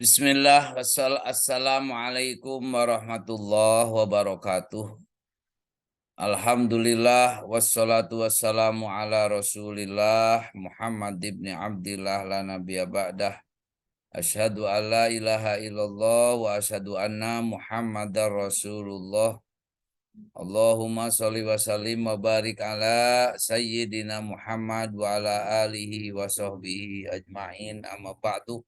Bismillah, assalamualaikum warahmatullahi wabarakatuh. Alhamdulillah, wassalatu wassalamu ala rasulillah Muhammad ibn Abdillah la nabiyya ba'dah. Asyhadu an la ilaha illallah wa asyhadu anna Muhammadar Rasulullah. Allahumma sholli wa sallim wa barik ala sayyidina Muhammad wa ala alihi wa sahbihi ajma'in, amma ba'du.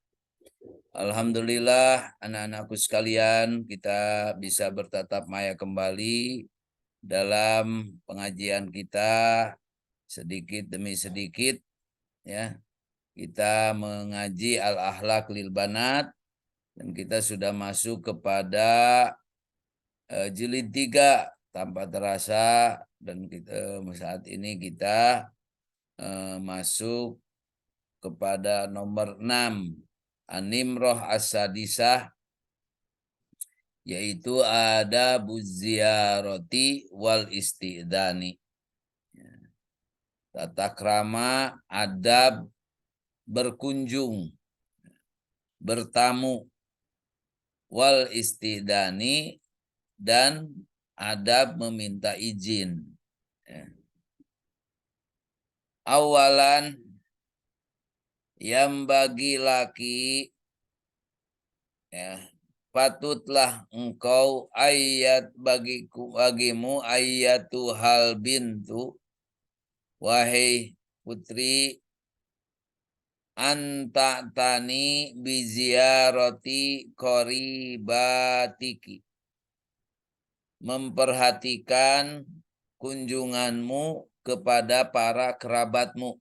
Alhamdulillah anak-anakku sekalian, kita bisa bertatap maya kembali dalam pengajian kita sedikit demi sedikit ya. Kita mengaji Al-Akhlaq lil Banat dan kita sudah masuk kepada jilid 3 tanpa terasa, dan kita saat ini kita masuk kepada nomor 6. An-Nimroh As-Sadisah, yaitu ada ziyarati wal istidani. Tata krama adab berkunjung, bertamu, wal istidani, dan adab meminta izin. Awalan, yang bagi laki patutlah engkau bagimu ayatu hal bintu, wahai putri, anta tani biziarati qoribatiki, memperhatikan kunjunganmu kepada para kerabatmu.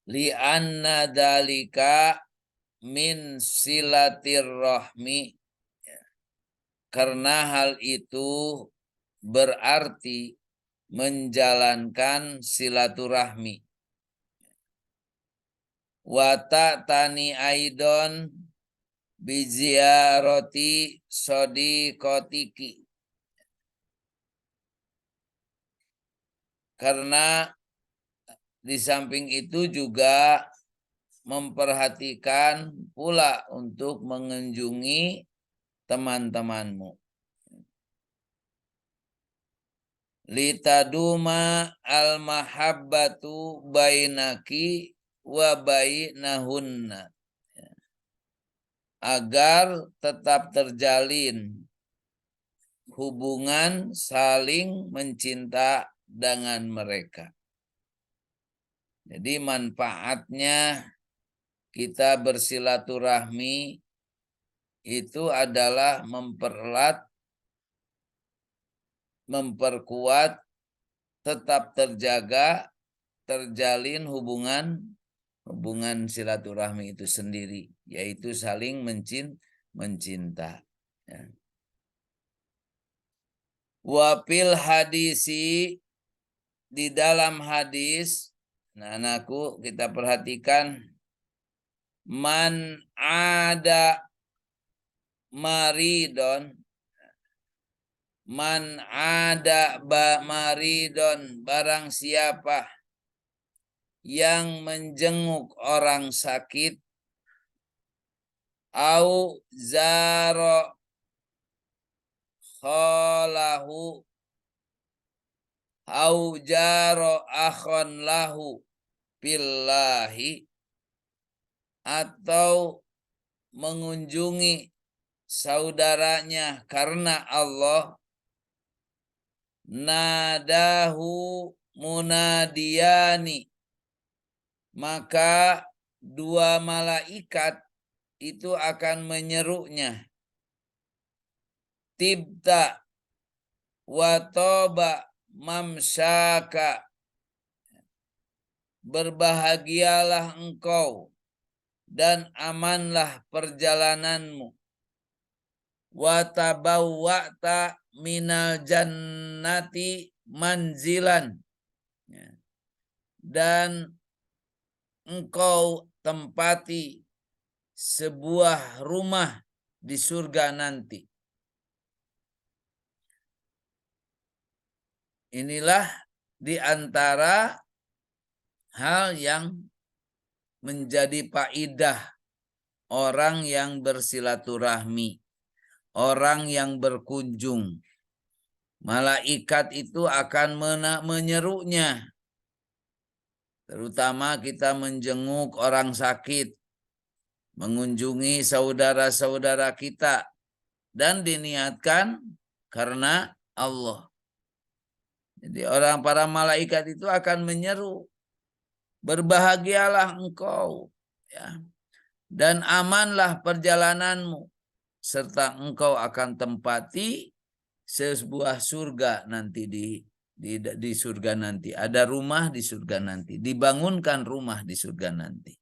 Li'anna dalika min silatirrahmi, karena hal itu berarti menjalankan silaturahmi. Wa ta'tani aidon biziarati sodiqotiki, karena di samping itu juga memperhatikan pula untuk mengunjungi teman-temanmu. Litaduma al-mahabbatu bainaki wa bainahunna, agar tetap terjalin hubungan saling mencinta dengan mereka. Jadi manfaatnya kita bersilaturahmi itu adalah memperkuat, tetap terjalin hubungan silaturahmi itu sendiri, yaitu saling mencinta. Ya. Wafil hadisi, di dalam hadis, anak-anakku kita perhatikan, man ada maridon, barang siapa yang menjenguk orang sakit, au zaro kholahu, au jaro akhon lahu billahi, atau mengunjungi saudaranya karena Allah, nadahu munadiyani, maka dua malaikat itu akan menyerunya, tibta wa toba mamsyaka, berbahagialah engkau dan amanlah perjalananmu, wa tabawwa'ta minal jannati manzilan, dan engkau tempati sebuah rumah di surga nanti. Inilah di antara hal yang menjadi faidah orang yang bersilaturahmi, orang yang berkunjung. Malaikat itu akan menyerunya. Terutama kita menjenguk orang sakit, mengunjungi saudara-saudara kita, dan diniatkan karena Allah. Jadi para malaikat itu akan menyeru, berbahagialah engkau, ya, dan amanlah perjalananmu, serta engkau akan tempati sebuah surga nanti di surga nanti. Ada rumah di surga nanti. Dibangunkan rumah di surga nanti.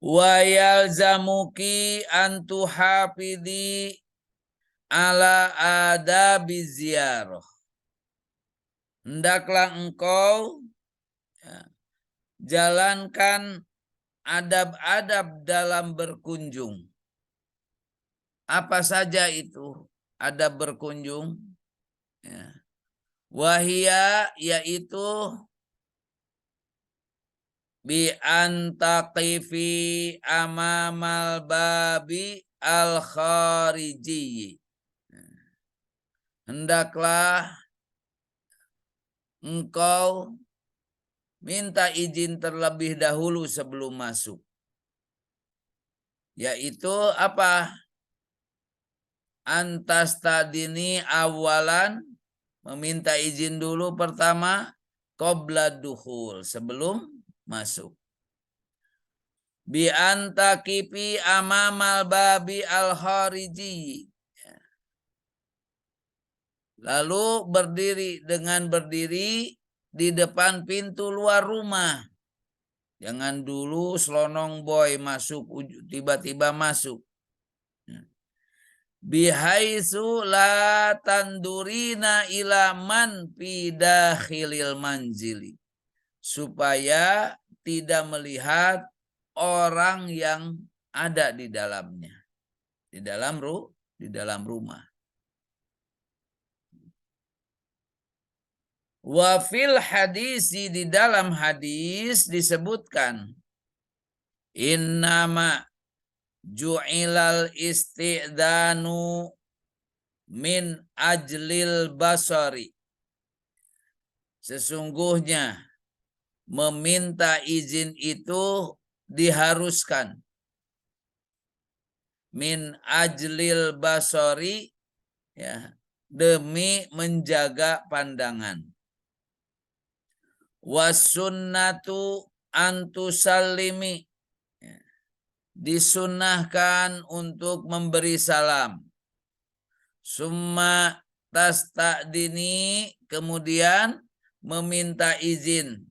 Wa yalzamuki antuhafidhi ala adabi ziyarah. Hendaklah engkau jalankan adab-adab dalam berkunjung. Apa saja itu adab berkunjung? Ya. Wahia yaitu bi antaqifi amamal babi al khariji. Hendaklah engkau minta izin terlebih dahulu sebelum masuk. Yaitu apa? Antas tadini awalan, meminta izin dulu pertama, qabla dukhul, sebelum masuk. Bi antaqifi amamal babi al khariji. Lalu berdiri di depan pintu luar rumah. Jangan dulu selonong boy masuk, tiba-tiba masuk. Bihaitsu la tandurina ila man fi dakhilil manzili. Supaya tidak melihat orang yang ada di dalamnya. Di dalam rumah. Wa fil hadisi, di dalam hadis disebutkan, innama ju'ilal isti'danu min ajlil basari. Sesungguhnya meminta izin itu diharuskan. Min ajlil basari, ya, demi menjaga pandangan. Wasunnatu antusallimi, disunnahkan untuk memberi salam. Summa tasta'dini, kemudian meminta izin.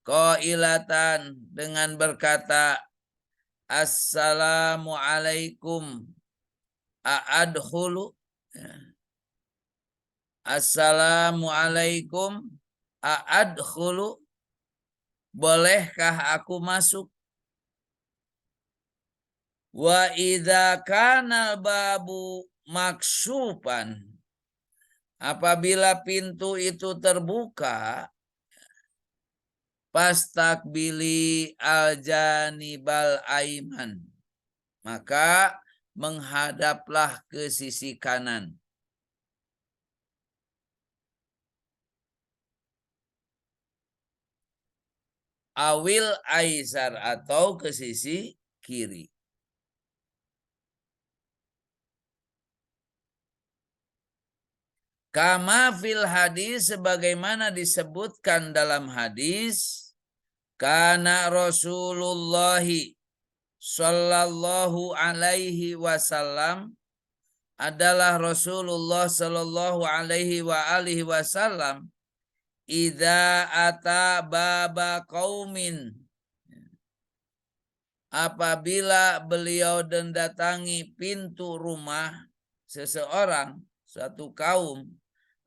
Qailatan, dengan berkata, Assalamualaikum a'adkhulu. Assalamualaikum a'adkhulu, bolehkah aku masuk? Wa idza kana babu maksyufan, apabila pintu itu terbuka, pastakbili al-janibal aiman, maka menghadaplah ke sisi kanan. Awil aisar, atau ke sisi kiri. Kama fil hadis, sebagaimana disebutkan dalam hadis, kana Rasulullah sallallahu alaihi wasallam, adalah Rasulullah sallallahu alaihi wa alihi wasallam, idza ata baba qaumin, apabila beliau mendatangi pintu rumah seseorang, suatu kaum,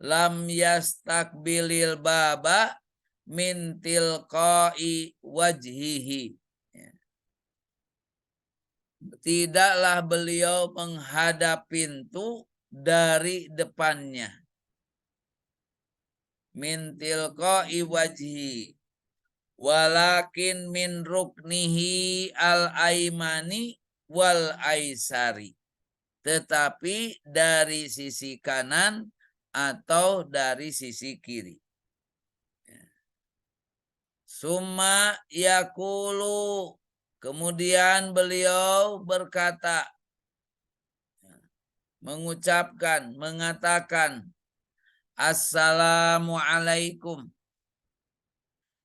lam yastakbilil baba min tilqai wajhihi, tidaklah beliau menghadap pintu dari depannya. Min tilqai wajhi, walakin min ruknihi al-aimani wal aisari, tetapi dari sisi kanan atau dari sisi kiri. Summa yakulu, kemudian beliau berkata, mengucapkan, mengatakan, Assalamualaikum.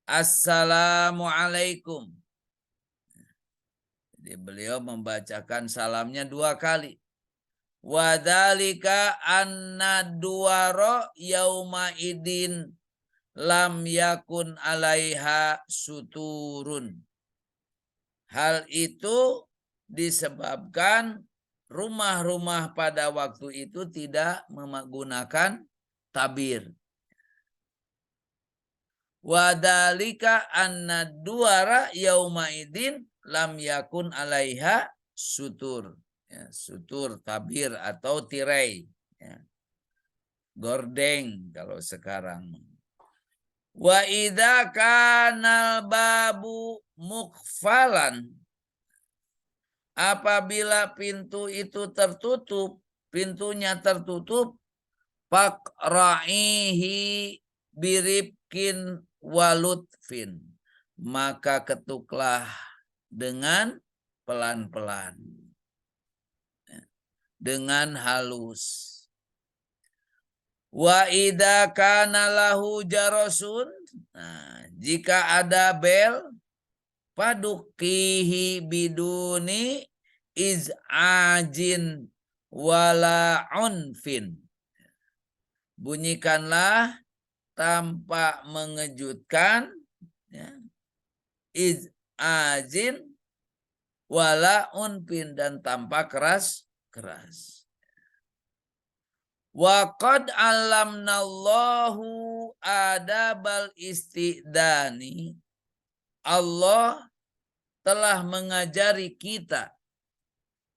Assalamualaikum. Jadi beliau membacakan salamnya 2 kali. Wadzalika anna duwara yauma idin lam yakun alaiha suturun. Hal itu disebabkan rumah-rumah pada waktu itu tidak menggunakan tabir. Wadalika anna duara yauma idin lam yakun alaiha sutur. Ya, sutur, tabir atau tirai. Ya. Gordeng kalau sekarang. Wa idza kanal babu mukfalan, apabila pintu itu tertutup, pintunya tertutup, faqra'ihi biribkin walutfin, maka ketuklah dengan pelan-pelan, dengan halus. Wa idza kana lahu jarasun, nah, jika ada bel, padukihi biduni iz'ajin wala unfin, bunyikanlah tanpa mengejutkan, ya, iz'ajin wala unfin, dan tanpa keras. Wa qad alamnallahu adabal istidani, Allah telah mengajari kita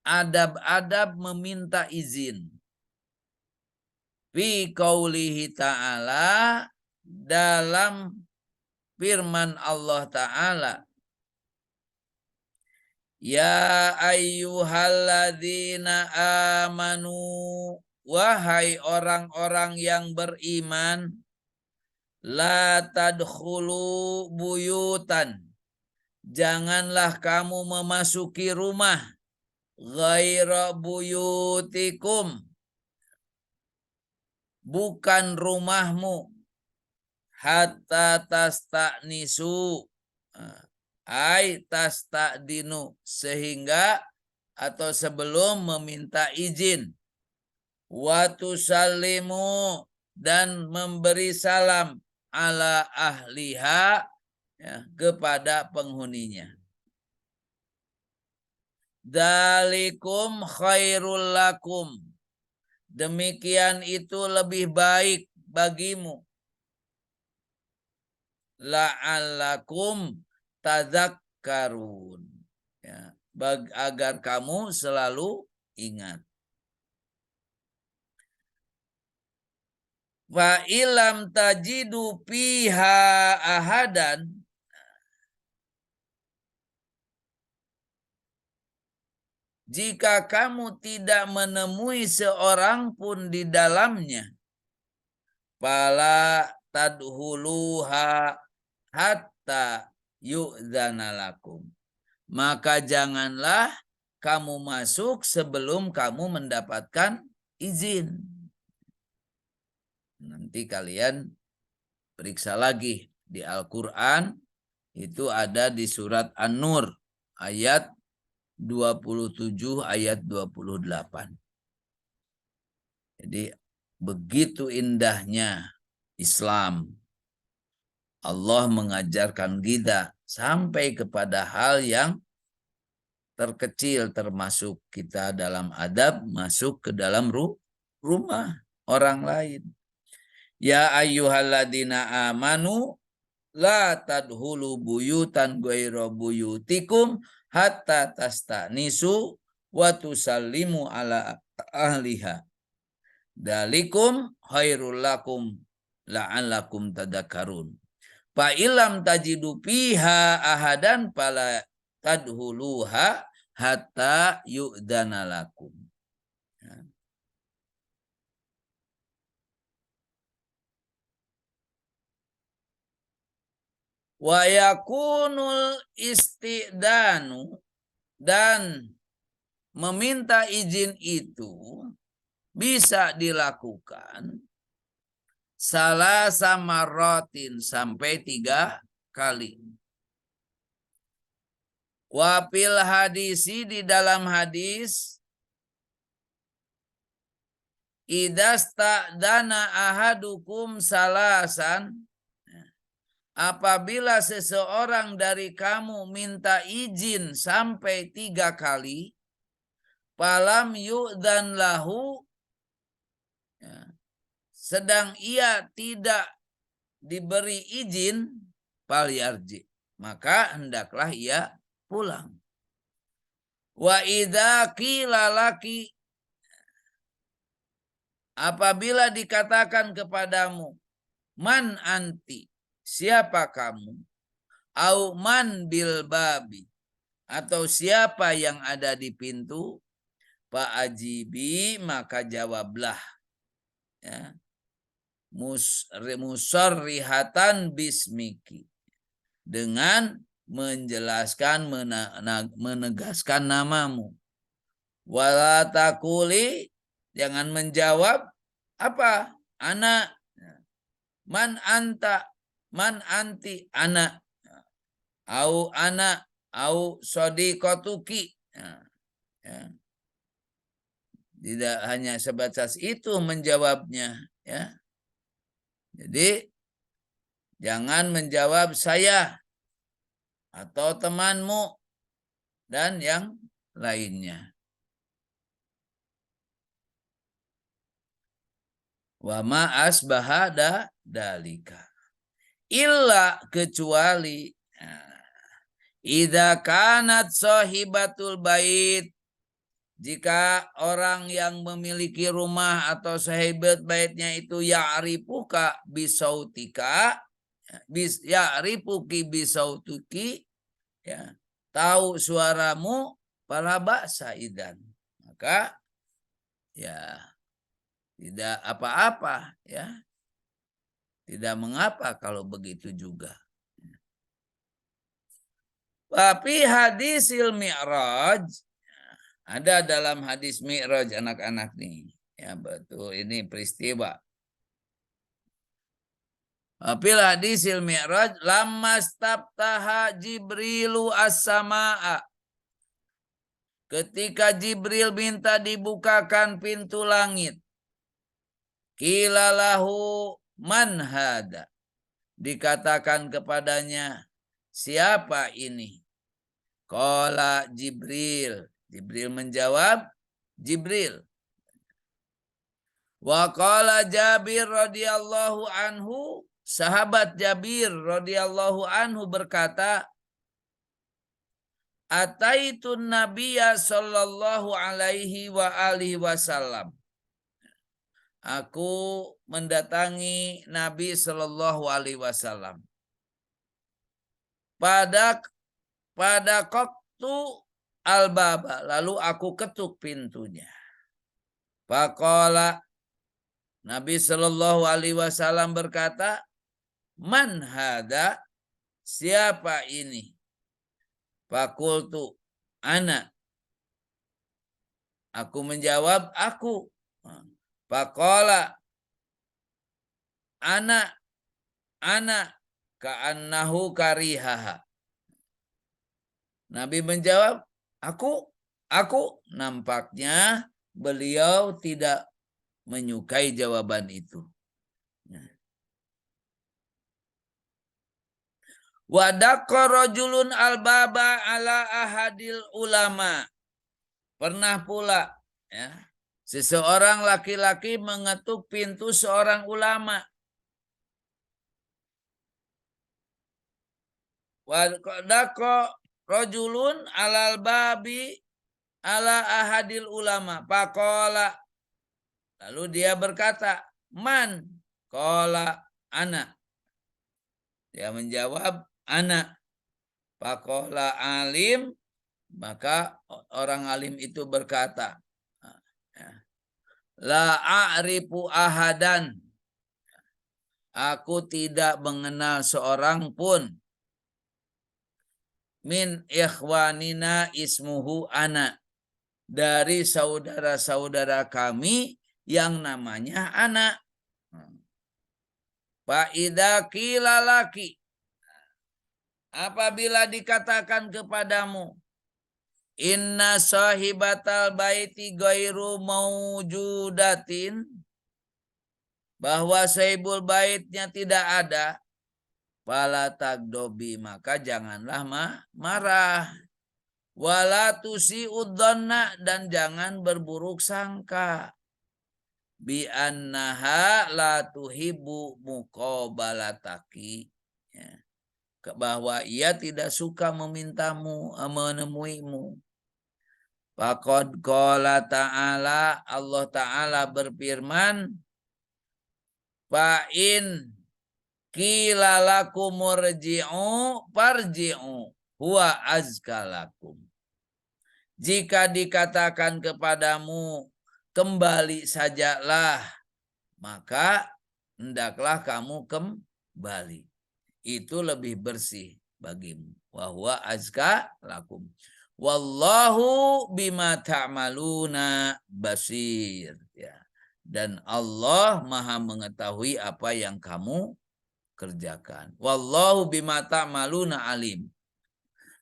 adab-adab meminta izin. Fi qaulihi ta'ala, dalam firman Allah Ta'ala, ya ayyuhalladzina amanu, wahai orang-orang yang beriman, la tadkhulu buyutan, janganlah kamu memasuki rumah, ghaira buyutikum, bukan rumahmu, hatta tasta'nisu, ai tasta'dinu, sehingga atau sebelum meminta izin, wa tusallimu, dan memberi salam, ala ahliha, ya, kepada penghuninya. Dalikum khairul lakum, demikian itu lebih baik bagimu, la'allakum tadzakkarun, ya, agar kamu selalu ingat. Wa ilam tajidu fiha ahadan, jika kamu tidak menemui seorang pun di dalamnya, fala tadhuluha hatta yu'dzana lakum, maka janganlah kamu masuk sebelum kamu mendapatkan izin. Nanti kalian periksa lagi di Al-Quran, itu ada di surat An-Nur ayat 27 ayat 28. Jadi begitu indahnya Islam. Allah mengajarkan kita sampai kepada hal yang terkecil, termasuk kita dalam adab masuk ke dalam rumah orang lain. Ya ayyuhalladzina amanu la tadhulu buyutan ghaira buyutikum hatta tastanisu wa tusallimu ala ahliha. Dalikum khairul lakum la'allakum tadakkarun. Fa ilam tajidu fiha ahadan fala tadhuluha hatta yu'dana lakum. Wa yakunul istidanu, dan meminta izin itu bisa dilakukan salah sama rotin sampai 3 kali. Wafil hadisi, di dalam hadis, idasta'dana ahadukum salasan, apabila seseorang dari kamu minta izin sampai 3 kali, falam yu'dan lahu, sedang ia tidak diberi izin, falyarji, maka hendaklah ia pulang. Wa idza qila laki, apabila dikatakan kepadamu, man anti, siapa kamu, au man bil babi, atau siapa yang ada di pintu, fa ajibi, maka jawablah, ya, musarrihatan bismiki, dengan menjelaskan, menegaskan namamu. Wala takuli, jangan menjawab apa, anak, man anta, man anti, anak, au anak, au sodiqotuki. Ya. Tidak hanya sebatas itu menjawabnya, ya. Jadi jangan menjawab saya atau temanmu dan yang lainnya. Wa ma asbaha dalika. Illa, kecuali idza kanat sahibatul bait, jika orang yang memiliki rumah atau sahibat baitnya itu ya'rifuka bisautika, ya'rifuki bisautuki, ya, tahu suaramu, fala ba'sa idan, maka ya tidak apa-apa, ya, tidak mengapa kalau begitu juga. Tapi hadisil mi'raj, ada dalam hadis mi'raj anak-anak nih, ya betul, ini peristiwa. Fil hadisil mi'raj, lamma staftaha Jibrilu as-samaa, ketika Jibril minta dibukakan pintu langit, qila lahu man hada, dikatakan kepadanya, siapa ini? Qala Jibril, Jibril menjawab, Jibril. Wa qala Jabir radhiyallahu anhu, sahabat Jabir radhiyallahu anhu berkata, ataitun nabiyya sallallahu alaihi wa alihi wasallam, aku mendatangi Nabi sallallahu alaihi wasallam. Pada waktu al-baba, lalu aku ketuk pintunya. Faqala, Nabi sallallahu alaihi wasallam berkata, man hada, siapa ini? Faqultu ana, aku menjawab, aku. Faqala ana ka'annahu karihaha. Nabi menjawab, aku. Nampaknya beliau tidak menyukai jawaban itu. Wa daqqa rajulun al-baba ala ahadil ulama. Pernah pula, ya, seseorang laki-laki mengetuk pintu seorang ulama. Wa daqqa rajulun alal babi ala ahadil ulama. Faqala, lalu dia berkata, man? Qala ana. Dia menjawab, ana. Faqala alim, maka orang alim itu berkata, la a'rifu ahadan. Aku tidak mengenal seorang pun min ikhwanina ismuhu ana. Dari saudara-saudara kami yang namanya anak. Fa'idha qila laki. Apabila dikatakan kepadamu, inna sahibatal baiti ghairu maujudatin, bahwa sahibul baitnya tidak ada, fala tagdobi, maka janganlah marah. Wala tusi'udzanna, dan jangan berburuk sangka. Bi annaha la tuhibbu muqabalataki, ya, bahwa ia tidak suka memintamu, menemuimu. Faqad qala ta'ala, Allah Ta'ala berfirman, fa in qila lakum murji'u farji'u huwa azkalakum. Jika dikatakan kepadamu kembali sajalah, maka hendaklah kamu kembali. Itu lebih bersih bagimu. Wa huwa azka lakum. Wallahu bima ta'maluna basir. Ya. Dan Allah Maha mengetahui apa yang kamu kerjakan. Wallahu bima ta'maluna alim.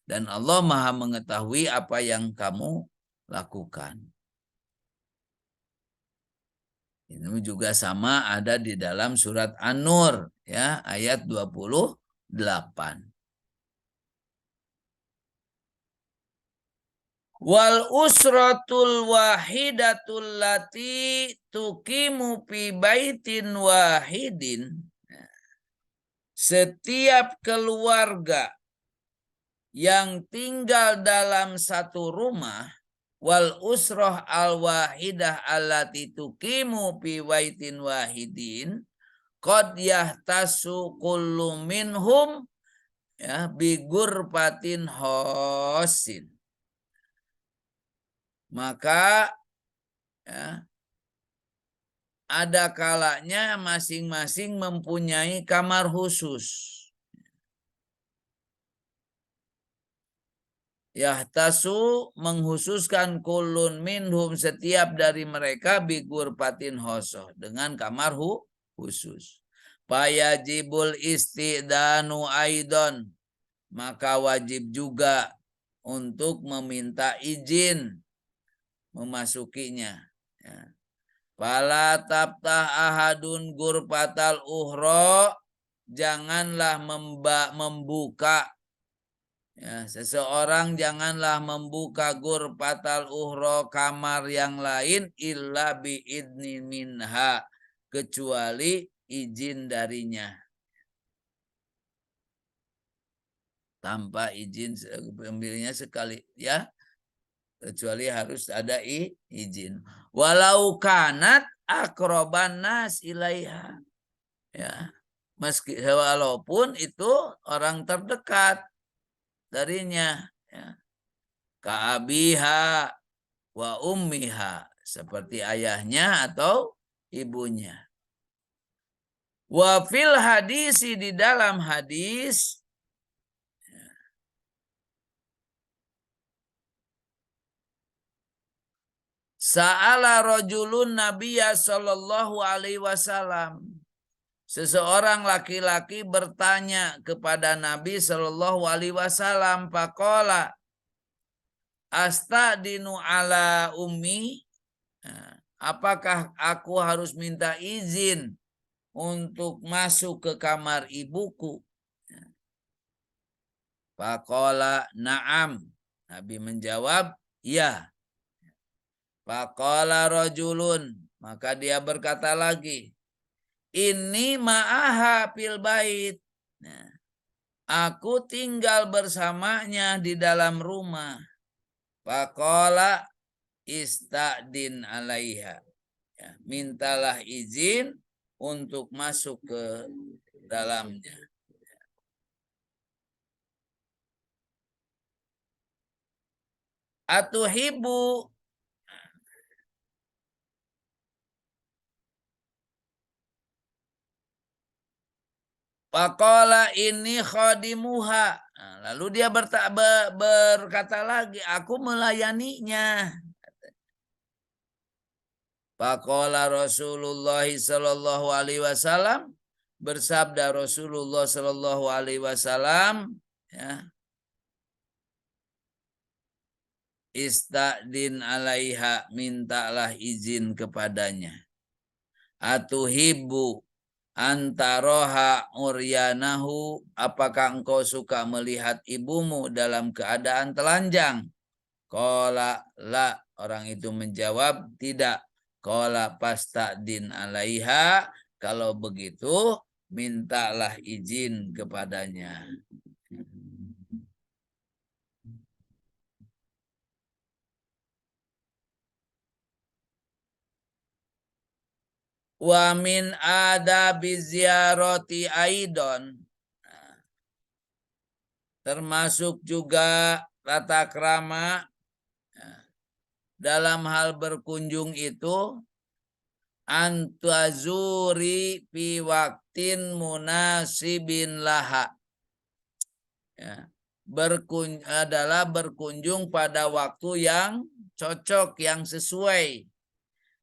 Dan Allah Maha mengetahui apa yang kamu lakukan. Ini juga sama ada di dalam surat An-Nur, ya, ayat 28. Wal usratul wahidatul lati tuqimu fi baitin wahidin. Setiap keluarga yang tinggal dalam satu rumah, wal usroh al wahidah allati tuqimu fi baitin wahidin, qad yahtasu kullu minhum, ya, bi gurfatin hosin. Maka, ya, ada kalanya masing-masing mempunyai kamar khusus. Yahtasu, menghususkan kulun minhum, setiap dari mereka, bigur patin hosoh, dengan kamar khusus. Fayajibul istidanu aidon, maka wajib juga untuk meminta izin memasukinya. Ya. Fala tabtah ahadun gurpatal uhro, janganlah membuka, ya, seseorang janganlah membuka gurpatal uhro, kamar yang lain, illa biidni minha, kecuali izin darinya. Tanpa izin pemiliknya sekali, ya, kecuali harus ada izin. Walau kanat akroban nas ilaiha, ya, meski walaupun itu orang terdekat darinya, ya. Ka'abiha wa ummiha, seperti ayahnya atau ibunya. Wa fil hadisi, di dalam hadis, sa'ala rajulun nabiyya sallallahu alaihi wasallam, seseorang laki-laki bertanya kepada Nabi sallallahu alaihi wasallam, faqala astadinu ala ummi, apakah aku harus minta izin untuk masuk ke kamar ibuku? Faqala na'am, Nabi menjawab, ya. Faqala rajulun, maka dia berkata lagi, ini ma'aha fil bait, nah, aku tinggal bersamanya di dalam rumah. Faqala istadin alaiha, ya, mintalah izin untuk masuk ke dalamnya. atuhibu. Faqala ini khadimuha. Nah, lalu dia berkata lagi, aku melayaninya. Faqala Rasulullah sallallahu alaihi wasallam, bersabda Rasulullah sallallahu alaihi wasallam, ya, istadin alaiha, mintalah izin kepadanya. Atuhibbu antaroha uryanahu, apakah engkau suka melihat ibumu dalam keadaan telanjang? Qala la, orang itu menjawab tidak. Qala pastadin alaiha, kalau begitu mintalah izin kepadanya. Wa min adabi ziyarati aidon, termasuk juga tata krama dalam hal berkunjung itu, antazuri fi waktin munasibin laha, ya, adalah berkunjung pada waktu yang cocok, yang sesuai.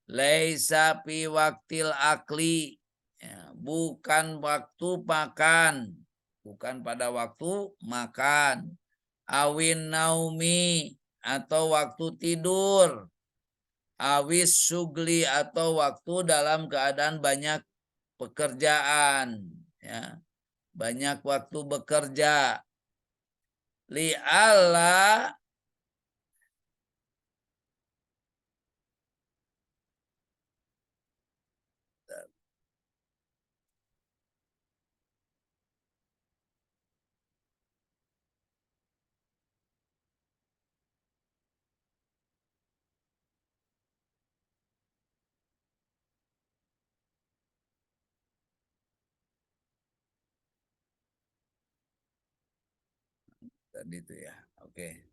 Laisa fi waktil akli, ya, bukan waktu makan, bukan pada waktu makan. Awin naumi, atau waktu tidur. Awis sugli, atau waktu dalam keadaan banyak pekerjaan, ya, banyak waktu bekerja. Li'alla, tadi itu ya. Oke.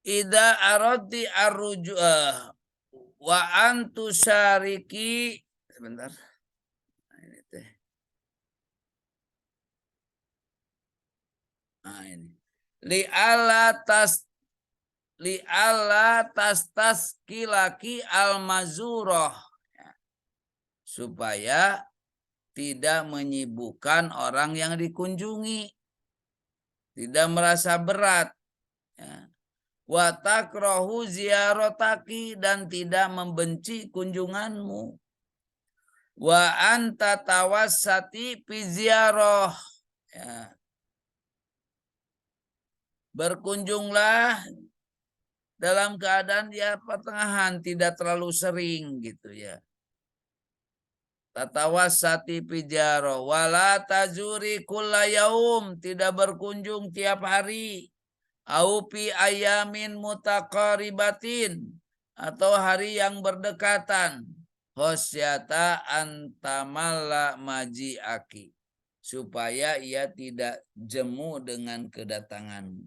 Ida arati arruju wa antu syariki, sebentar. Nah, ini teh. Nah, ini. Li ala tas kilaki al mazuroh, supaya tidak menyibukkan orang yang dikunjungi, tidak merasa berat, ya. Wa takrahu ziarotaki, dan tidak membenci kunjunganmu. Wa anta tawassati fi ziarah, ya. Berkunjunglah dalam keadaan dia pertengahan, tidak terlalu sering gitu ya. Tatawassati pijaro, wala tazuri kulla yaum, tidak berkunjung tiap hari. Au pi ayamin mutaqaribatin, atau hari yang berdekatan. Khosyata antamalla maji'aki, supaya ia tidak jemu dengan kedatanganmu.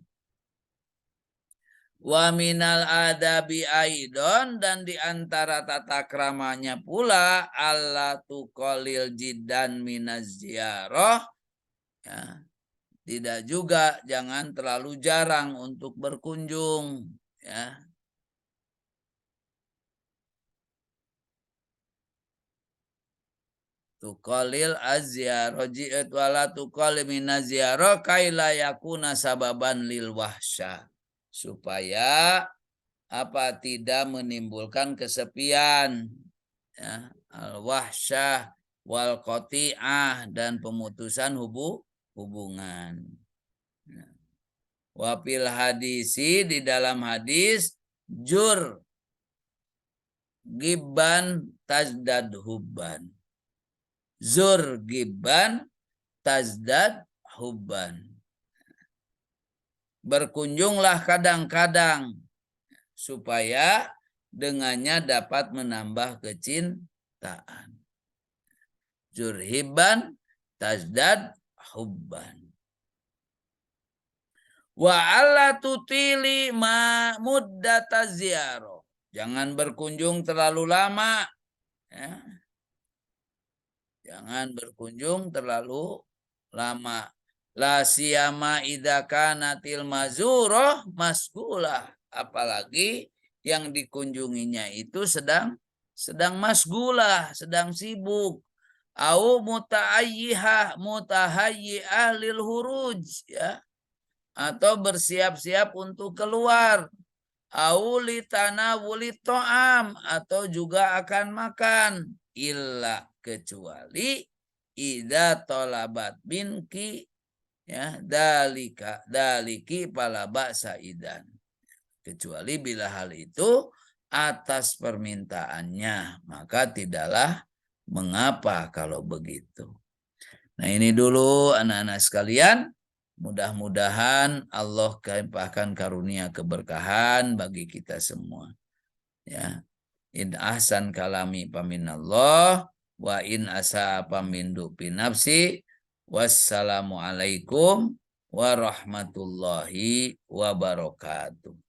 Wa minal adabi aidon, dan diantara tata kramanya pula, alla tuqalil jiddan minaz ziarah, ya, tidak juga, jangan terlalu jarang untuk berkunjung, ya. Tuqalil az-ziyarah, ji'at wala tuqalil minaz ziarah kaila yakuna sababan lil wahsyah, supaya apa, tidak menimbulkan kesepian, ya, al wahsyah wal qati'ah, dan pemutusan hubungan. Wafil hadisi, di dalam hadis, jur gibban tazdad hubban, zur gibban tazdad hubban, berkunjunglah kadang-kadang supaya dengannya dapat menambah kecintaan. Jurhiban tazdad hubban. Wa alla tutili ma muddata ziyarah. Jangan berkunjung terlalu lama. Ya. Jangan berkunjung terlalu lama. La siyama idza kanatil mazurah masgulah. Apalagi yang dikunjunginya itu sedang masgulah, sedang sibuk. Au mutahayyi'ah lil huruj, ya. Atau bersiap-siap untuk keluar. Auli tanawuli to'am, atau juga akan makan. Illa, kecuali ida tolabat binki, ya, daliki palaba saidan. Kecuali bila hal itu atas permintaannya, maka tidaklah mengapa kalau begitu. Nah, ini dulu anak-anak sekalian. Mudah-mudahan Allah limpahkan karunia keberkahan bagi kita semua. Ya. In ahsan kalami paminallah wa in asa pamindu pinafsi. Wassalamualaikum warahmatullahi wabarakatuh.